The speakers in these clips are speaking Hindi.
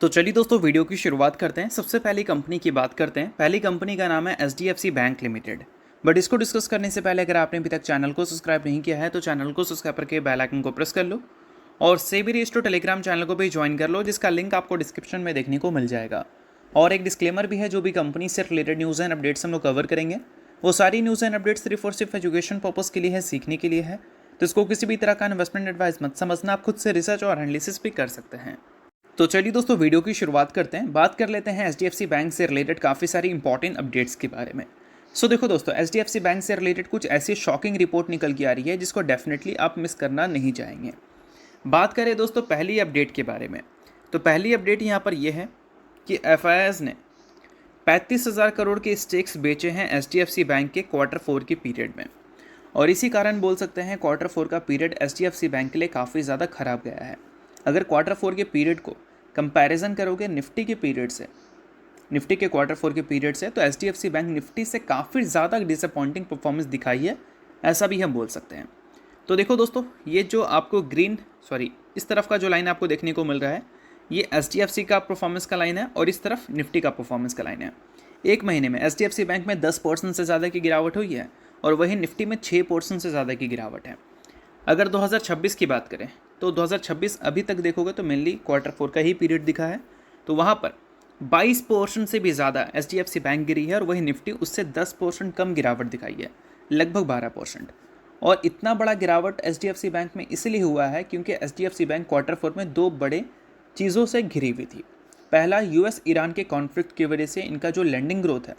तो चलिए दोस्तों वीडियो की शुरुआत करते हैं। सबसे पहली कंपनी की बात करते हैं। पहली कंपनी का नाम है HDFC बैंक लिमिटेड। बट इसको डिस्कस करने से पहले अगर आपने अभी तक चैनल को सब्सक्राइब नहीं किया है तो चैनल को सब्सक्राइब करके बेल आइकन को प्रेस कर लो और सेबी रजिस्टर्ड टेलीग्राम चैनल को भी ज्वाइन कर लो, जिसका लिंक आपको डिस्क्रिप्शन में देखने को मिल जाएगा। और एक डिस्क्लेमर भी है, जो भी कंपनी से रिलेटेड न्यूज़ एंड अपडेट्स हम लोग कवर करेंगे वो सारी न्यूज़ एंड अपडेट्स सिर्फ और सिर्फ एजुकेशन पर्पज़ के लिए है, सीखने के लिए है। तो इसको किसी भी तरह का इन्वेस्टमेंट एडवाइस मत समझना, आप खुद से रिसर्च और एनालिसिस भी कर सकते हैं। तो चलिए दोस्तों वीडियो की शुरुआत करते हैं। बात कर लेते हैं HDFC बैंक से रिलेटेड काफ़ी सारी इंपॉर्टेंट अपडेट्स के बारे में। देखो दोस्तों, HDFC बैंक से रिलेटेड कुछ ऐसी शॉकिंग रिपोर्ट निकल के आ रही है जिसको डेफिनेटली आप मिस करना नहीं चाहेंगे। बात करें दोस्तों पहली अपडेट के बारे में, तो पहली अपडेट यहाँ पर यह है कि FIS ने 35,000 करोड़ के स्टेक्स बेचे हैं HDFC बैंक के Q4 के पीरियड में। और इसी कारण बोल सकते हैं Q4 का पीरियड HDFC बैंक के लिए काफ़ी ज़्यादा खराब गया है। अगर Q4 के पीरियड को कंपैरिजन करोगे निफ्टी के पीरियड से, निफ्टी के Q4 के पीरियड से, तो HDFC बैंक निफ्टी से काफ़ी ज़्यादा डिसअपॉइंटिंग परफॉर्मेंस दिखाई है, ऐसा भी हम बोल सकते हैं। तो देखो दोस्तों, ये जो आपको इस तरफ का जो लाइन आपको देखने को मिल रहा है, ये HDFC का परफॉर्मेंस का लाइन है और इस तरफ निफ्टी का परफॉर्मेंस का लाइन है। एक महीने में HDFC बैंक में 10% से ज़्यादा की गिरावट हुई है और वही निफ्टी में 6% से ज़्यादा की गिरावट है। अगर 2026 की बात करें तो 2026 अभी तक देखोगे तो मेनली Q4 का ही पीरियड दिखा है, तो वहाँ पर 22% से भी ज़्यादा HDFC बैंक गिरी है और वही निफ्टी उससे 10% कम गिरावट दिखाई है, लगभग 12%। और इतना बड़ा गिरावट HDFC बैंक में इसलिए हुआ है क्योंकि HDFC बैंक Q4 में दो बड़े चीज़ों से घिरी हुई थी। पहला, US ईरान के कॉन्फ्लिक्ट की वजह से इनका जो लेंडिंग ग्रोथ है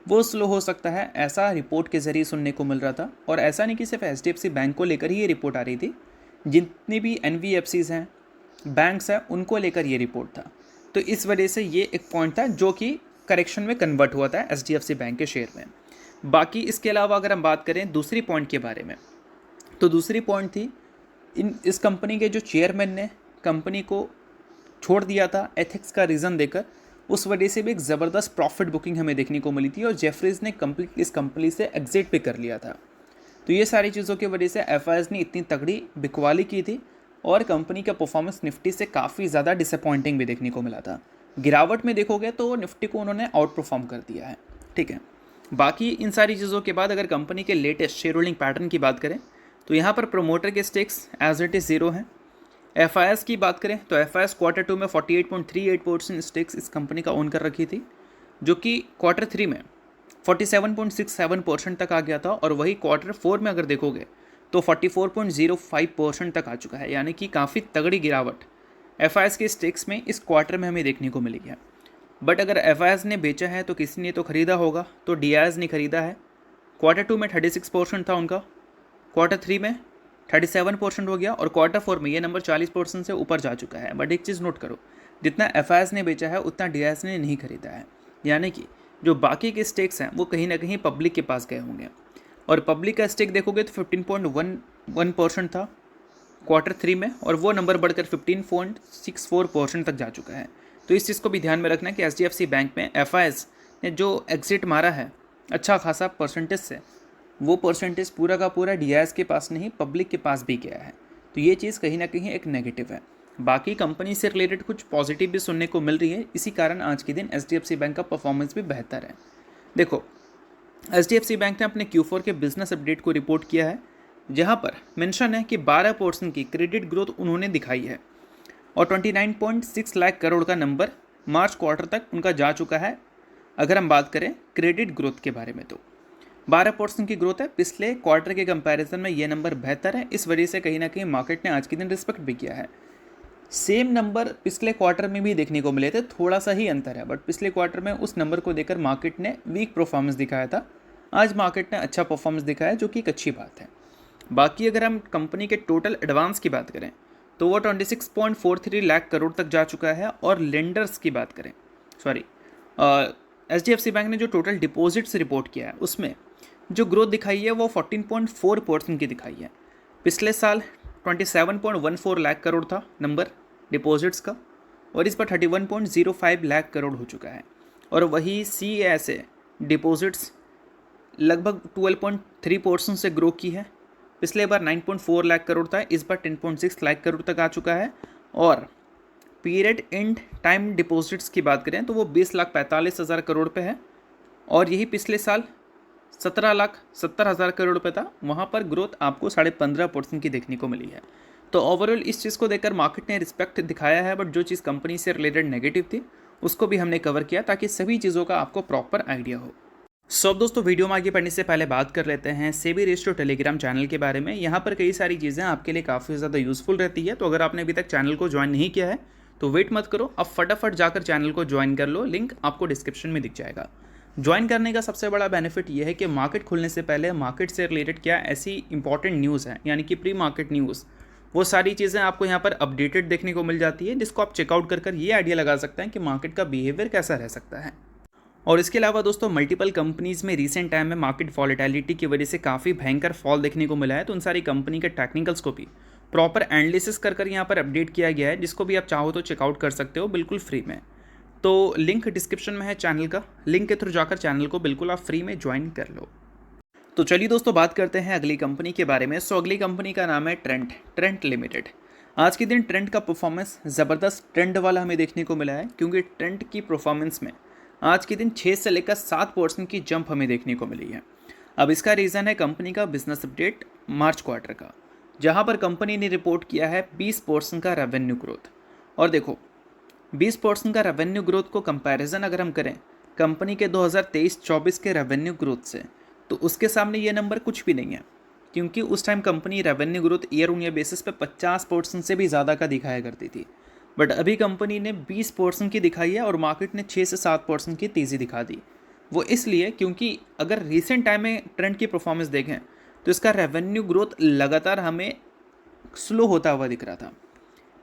वो स्लो हो सकता है, ऐसा रिपोर्ट के ज़रिए सुनने को मिल रहा था। और ऐसा नहीं कि सिर्फ HDFC बैंक को लेकर ही ये रिपोर्ट आ रही थी, जितनी भी NBFCs हैं, बैंक्स हैं, उनको लेकर ये रिपोर्ट था। तो इस वजह से ये एक पॉइंट था जो कि करेक्शन में कन्वर्ट हुआ था HDFC बैंक के शेयर में। बाकी इसके अलावा अगर हम बात करें दूसरी पॉइंट के बारे में, तो दूसरी पॉइंट थी इस कंपनी के जो चेयरमैन ने कंपनी को छोड़ दिया था एथिक्स का रीज़न देकर, उस वजह से भी एक ज़बरदस्त प्रॉफिट बुकिंग हमें देखने को मिली थी और जेफरीज ने कंप्लीट इस कंपनी से एग्जिट भी कर लिया था। तो ये सारी चीज़ों की वजह से FIS ने इतनी तगड़ी बिकवाली की थी और कंपनी का परफॉर्मेंस निफ्टी से काफ़ी ज़्यादा डिसअपॉइंटिंग भी देखने को मिला था। गिरावट में देखोगे तो निफ्टी को उन्होंने आउट परफॉर्म कर दिया है, ठीक है। बाकी इन सारी चीज़ों के बाद अगर कंपनी के लेटेस्ट शेयर होल्डिंग पैटर्न की बात करें तो यहाँ पर प्रोमोटर के स्टेक्स एज इट इज़ 0 हैं। FIS की बात करें तो FIS Q2 में 48.38% स्टेक्स इस कंपनी का ओन कर रखी थी, जो कि Q3 में 47.67% तक आ गया था और वही Q4 में अगर देखोगे तो 44.05% तक आ चुका है, यानी कि काफ़ी तगड़ी गिरावट FIS के स्टेक्स में इस क्वार्टर में हमें देखने को मिली है। बट अगर FIS ने बेचा है तो किसी ने तो ख़रीदा होगा, तो DIS ने ख़रीदा है। Q2 में 36% था उनका, Q3 में 37% हो गया और Q4 में ये नंबर 40% से ऊपर जा चुका है। बट एक चीज़ नोट करो, जितना FIS ने बेचा है उतना DIS ने नहीं खरीदा है, यानी कि जो बाकी के स्टेक्स हैं वो कहीं ना कहीं पब्लिक के पास गए होंगे। और पब्लिक का स्टेक देखोगे तो 15.11% था Q3 में और वो नंबर बढ़कर 15.64% तक जा चुका है। तो इस चीज़ को भी ध्यान में रखना कि HDFC बैंक में FIS ने जो एग्जिट मारा है अच्छा खासा परसेंटेज से, वो परसेंटेज पूरा का पूरा DIS के पास नहीं पब्लिक के पास भी गया है। तो ये चीज़ कहीं ना कहीं एक नेगेटिव है। बाकी कंपनी से रिलेटेड कुछ पॉजिटिव भी सुनने को मिल रही है, इसी कारण आज के दिन HDFC बैंक का परफॉर्मेंस भी बेहतर है। देखो, HDFC बैंक ने अपने Q4 के बिजनेस अपडेट को रिपोर्ट किया है, जहां पर मेंशन है कि 12% की क्रेडिट ग्रोथ उन्होंने दिखाई है और 29.6 लाख करोड़ का नंबर मार्च क्वार्टर तक उनका जा चुका है। अगर हम बात करें क्रेडिट ग्रोथ के बारे में तो 12% की ग्रोथ है। पिछले क्वार्टर के कंपैरिजन में ये नंबर बेहतर है, इस वजह से कहीं ना कहीं मार्केट ने आज के दिन रिस्पेक्ट भी किया है। सेम नंबर पिछले क्वार्टर में भी देखने को मिले थे, थोड़ा सा ही अंतर है, बट पिछले क्वार्टर में उस नंबर को देखकर मार्केट ने वीक परफॉर्मेंस दिखाया था। आज मार्केट ने अच्छा परफॉर्मेंस दिखाया, जो कि एक अच्छी बात है। बाकी अगर हम कंपनी के टोटल एडवांस की बात करें तो वो 26.43 लाख करोड़ तक जा चुका है। और लेंडर्स की बात करें, HDFC बैंक ने जो टोटल डिपॉजिट्स रिपोर्ट किया है उसमें जो ग्रोथ दिखाई है वो 14.4% की दिखाई है। पिछले साल 27.14 लाख करोड़ था नंबर डिपॉजिट्स का और इस पर 31.05 लाख करोड़ हो चुका है। और वही CASA डिपॉजिट्स लगभग 12.3% से ग्रो की है। पिछले बार 9.4 लाख करोड़ था, इस बार 10.6 लाख करोड़ तक आ चुका है। और पीरियड एंड टाइम डिपॉजिट्स की बात करें तो वो 20,45,000 करोड़ पे है, और यही पिछले साल 17,70,000 करोड़ रुपये था। वहाँ पर ग्रोथ आपको 15.5% की देखने को मिली है। तो ओवरऑल इस चीज़ को देखकर मार्केट ने रिस्पेक्ट दिखाया है, बट जो चीज़ कंपनी से रिलेटेड नेगेटिव थी उसको भी हमने कवर किया ताकि सभी चीज़ों का आपको प्रॉपर आइडिया हो। अब दोस्तों, वीडियो में आगे बढ़ने से पहले बात कर लेते हैं सेबी रजिस्टर्ड टेलीग्राम चैनल के बारे में। यहाँ पर कई सारी चीज़ें आपके लिए काफ़ी ज़्यादा यूज़फुल रहती है। तो अगर आपने अभी तक चैनल को ज्वाइन नहीं किया है तो वेट मत करो, अब फटाफट जाकर चैनल को ज्वाइन कर लो, लिंक आपको डिस्क्रिप्शन में दिख जाएगा। ज्वाइन करने का सबसे बड़ा बेनिफिट यह है कि मार्केट खुलने से पहले मार्केट से रिलेटेड क्या ऐसी इंपॉर्टेंट न्यूज़ है, यानी कि प्री मार्केट न्यूज़, वो सारी चीज़ें आपको यहाँ पर अपडेटेड देखने को मिल जाती है, जिसको आप चेकआउट कर ये आइडिया लगा सकते हैं कि मार्केट का बिहेवियर कैसा रह सकता है। और इसके अलावा दोस्तों, मल्टीपल कंपनीज़ में रीसेंट टाइम में मार्केट वॉलेटिलिटी की वजह से काफ़ी भयंकर फॉल देखने को मिला है। तो उन सारी कंपनी के टेक्निकल्स को भी प्रॉपर एनालिसिस कर यहाँ पर अपडेट किया गया है, जिसको भी आप चाहो तो चेकआउट कर सकते हो बिल्कुल फ्री में। तो लिंक डिस्क्रिप्शन में है चैनल का, लिंक के थ्रू जाकर चैनल को बिल्कुल आप फ्री में ज्वाइन कर लो। तो चलिए दोस्तों, बात करते हैं अगली कंपनी के बारे में। अगली कंपनी का नाम है ट्रेंट लिमिटेड। आज के दिन ट्रेंट का परफॉर्मेंस ज़बरदस्त ट्रेंड वाला हमें देखने को मिला है, क्योंकि ट्रेंट की परफॉर्मेंस में आज के दिन 6 से लेकर 7% की जंप हमें देखने को मिली है। अब इसका रीज़न है कंपनी का बिजनेस अपडेट मार्च क्वार्टर का, जहां पर कंपनी ने रिपोर्ट किया है 20% का रेवेन्यू ग्रोथ। और देखो, 20% का रेवेन्यू ग्रोथ को कंपैरिजन अगर हम करें कंपनी के 2023-24 के रेवेन्यू ग्रोथ से, तो उसके सामने ये नंबर कुछ भी नहीं है, क्योंकि उस time company revenue growth year on year basis पे 50% से भी ज़्यादा का दिखाया करती थी। बट अभी कंपनी ने 20% की दिखाई है और मार्केट ने 6 से 7% की तेज़ी दिखा दी। वो इसलिए क्योंकि अगर रीसेंट टाइम में ट्रेंड की परफॉर्मेंस देखें तो इसका रेवेन्यू ग्रोथ लगातार हमें स्लो होता हुआ दिख रहा था।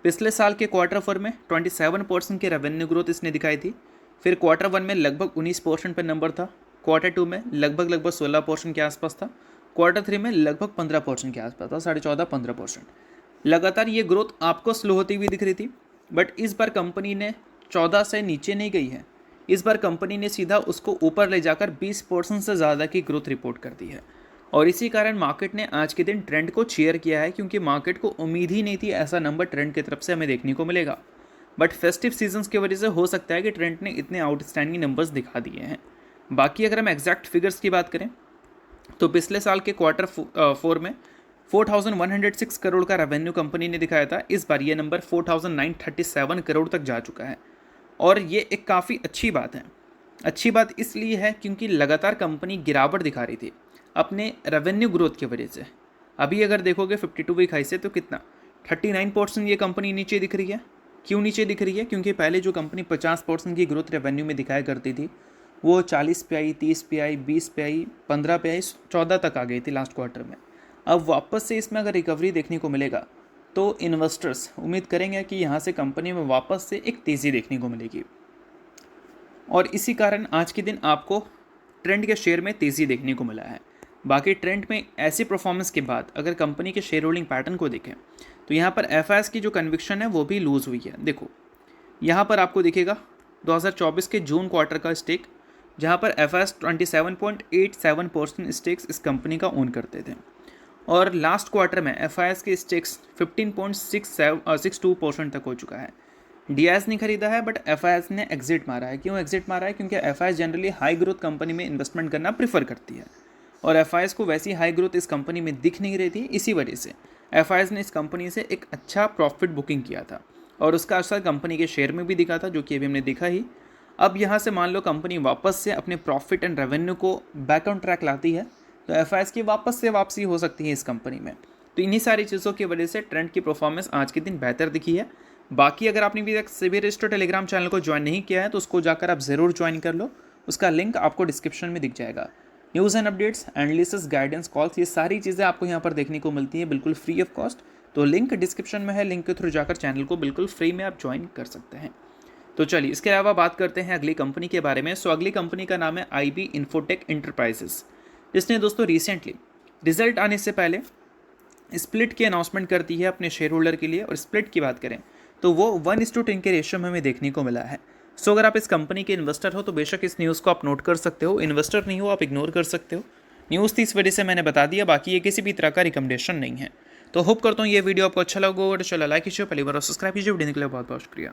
पिछले साल के क्वार्टर 4 में 27% की रेवेन्यू ग्रोथ इसने दिखाई थी। फिर क्वार्टर 1 में लगभग 19% पर नंबर था, क्वार्टर 2 में लगभग 16% के आसपास था, क्वार्टर 3 में लगभग 15% के आसपास था, 14.5-15%। लगातार ये ग्रोथ आपको स्लो होती हुई दिख रही थी। बट इस बार कंपनी ने 14 से नीचे नहीं गई है, इस बार कंपनी ने सीधा उसको ऊपर ले जाकर 20% से ज़्यादा की ग्रोथ रिपोर्ट कर दी है। और इसी कारण मार्केट ने आज के दिन ट्रेंड को चीयर किया है, क्योंकि मार्केट को उम्मीद ही नहीं थी ऐसा नंबर ट्रेंड की तरफ से हमें देखने को मिलेगा। बट फेस्टिव सीजन्स की वजह से हो सकता है कि ट्रेंड ने इतने आउटस्टैंडिंग नंबर्स दिखा दिए हैं। बाकी अगर हम एग्जैक्ट फिगर्स की बात करें तो पिछले साल के क्वार्टर 4 में 4,106 करोड़ का रेवेन्यू कंपनी ने दिखाया था। इस बार ये नंबर 4,937 करोड़ तक जा चुका है, और ये एक काफ़ी अच्छी बात है। अच्छी बात इसलिए है क्योंकि लगातार कंपनी गिरावट दिखा रही थी अपने रेवेन्यू ग्रोथ की वजह से। अभी अगर देखोगे 52 वीक हाई से तो कितना 39% ये कंपनी नीचे दिख रही है। क्यों नीचे दिख रही है? क्योंकि पहले जो कंपनी 50% की ग्रोथ रेवेन्यू में दिखाया करती थी वो 40 पे आई, 30 पे आई, 20 पे आई, 15 पे आई, 14 तक आ गई थी लास्ट क्वार्टर में। अब वापस से इसमें अगर रिकवरी देखने को मिलेगा तो इन्वेस्टर्स उम्मीद करेंगे कि यहाँ से कंपनी में वापस से एक तेज़ी देखने को मिलेगी, और इसी कारण आज के दिन आपको ट्रेंड के शेयर में तेज़ी देखने को मिला है। बाकी ट्रेंड में ऐसी परफॉर्मेंस के बाद अगर कंपनी के शेयर होल्डिंग पैटर्न को देखें तो यहाँ पर एफआईएस की जो कन्विक्शन है वो भी लूज़ हुई है। देखो, यहाँ पर आपको दिखेगा 2024 के जून क्वार्टर का स्टेक, जहाँ पर एफआईएस 27.87% स्टेक्स इस कंपनी का ओन करते थे, और लास्ट क्वार्टर में एफआईएस के स्टेक्स 15.62% तक हो चुका है। डीआईएस नहीं खरीदा है, बट एफआईएस ने एग्जिट मारा है। क्यों एग्जिट मारा है? क्योंकि FIS generally high growth company में इन्वेस्टमेंट करना प्रीफर करती है, और एफआईएस को वैसी हाई ग्रोथ इस कंपनी में दिख नहीं रही थी। इसी वजह से एफआईएस ने इस कंपनी से एक अच्छा प्रॉफिट बुकिंग किया था, और उसका असर कंपनी के शेयर में भी दिखा था, जो कि अभी हमने देखा ही। अब यहाँ से मान लो कंपनी वापस से अपने प्रॉफिट एंड रेवेन्यू को बैक ऑन ट्रैक लाती है तो एफआईएस की वापस से वापसी हो सकती है इस कंपनी में। तो इन्हीं सारी चीज़ों की वजह से ट्रेंड की परफॉर्मेंस आज के दिन बेहतर दिखी है। बाकी अगर आपने अभी तक सेबी रजिस्टर्ड टेलीग्राम चैनल को ज्वाइन नहीं किया है तो उसको जाकर आप ज़रूर ज्वाइन कर लो, उसका लिंक आपको डिस्क्रिप्शन में दिख जाएगा। News and updates, analysis, guidance, calls, ये सारी चीज़ें आपको यहाँ पर देखने को मिलती हैं बिल्कुल फ्री ऑफ कॉस्ट। तो लिंक डिस्क्रिप्शन में है, लिंक के थ्रू जाकर चैनल को बिल्कुल फ्री में आप ज्वाइन कर सकते हैं। तो चलिए इसके अलावा बात करते हैं अगली कंपनी के बारे में। अगली कंपनी का नाम है IB इन्फोटेक एंटरप्राइजेस, जिसने दोस्तों रिसेंटली रिजल्ट आने से पहले स्प्लिट की अनाउंसमेंट कर दी है अपने शेयर होल्डर के लिए। और स्प्लिट की बात करें तो वो 1:10 के रेशियो में हमें देखने को मिला है। अगर आप इस कंपनी के इन्वेस्टर हो तो बेशक इस न्यूज़ को आप नोट कर सकते हो, इन्वेस्टर नहीं हो आप इग्नोर कर सकते हो। न्यूज़ थी इस वजह से मैंने बता दिया, बाकी ये किसी भी तरह का रिकमेंडेशन नहीं है। तो होप करता हूँ ये वीडियो आपको अच्छा लगा होगा। तो चलो लाइक कीजिए, पहली बार सब्सक्राइब कीजिए। वीडियो के लिए बहुत बहुत शुक्रिया।